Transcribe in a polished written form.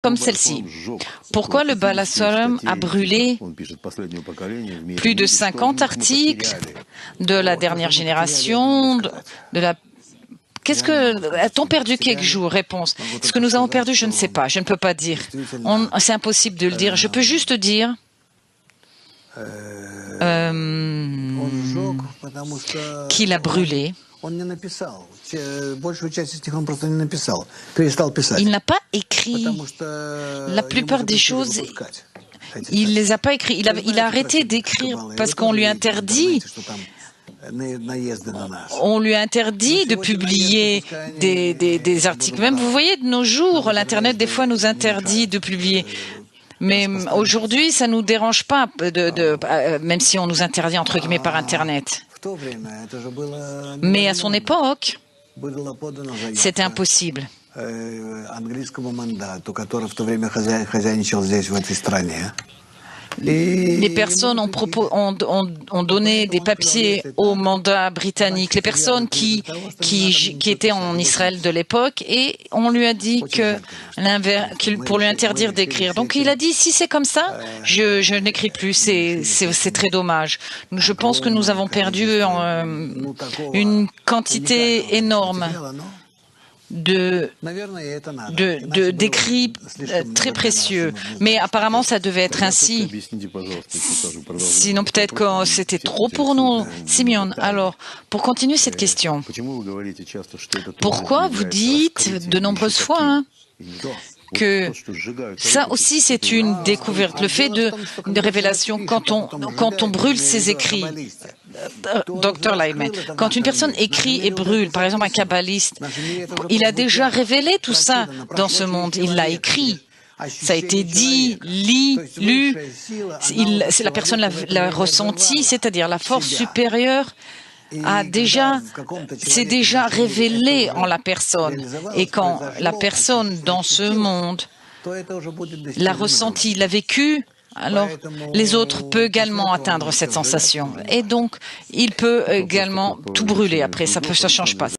comme celle-ci. Pourquoi le Balasorum a brûlé plus de 50 articles de la dernière génération, Qu'est-ce que a-t-on perdu quelques jours? Réponse. Ce que nous avons perdu, je ne sais pas. Je ne peux pas dire. C'est impossible de le dire. Je peux juste dire qu'il a brûlé. Il n'a pas écrit. La plupart des choses, il les a pas écrites. Il a arrêté d'écrire parce qu'on lui interdit. On lui interdit de publier des articles. Même, vous voyez, de nos jours, l'Internet, des fois, nous interdit de publier. Mais aujourd'hui, ça ne nous dérange pas, même si on nous interdit, entre guillemets, par Internet. Mais à son époque, c'était impossible. Les personnes ont donné des papiers au mandat britannique, les personnes qui étaient en Israël de l'époque, et on lui a dit pour lui interdire d'écrire. Donc il a dit, si c'est comme ça, je n'écris plus, c'est très dommage. Je pense que nous avons perdu une quantité énorme d'écrits très précieux. Mais apparemment, ça devait être ainsi. Sinon, peut-être que c'était trop pour nous. Simeon, alors, pour continuer cette question, pourquoi vous dites de nombreuses fois que ça aussi c'est une découverte, le fait de révélation quand on brûle ses écrits. Dr Lyman, quand une personne écrit et brûle, par exemple un kabbaliste, il a déjà révélé tout ça dans ce monde, il l'a écrit. Ça a été dit, lu, la personne l'a ressenti, c'est-à-dire la force supérieure c'est déjà révélé en la personne. Et quand la personne dans ce monde l'a ressenti, l'a vécu, alors les autres peuvent également atteindre cette sensation. Et donc, il peut également tout brûler après, ça ne change pas.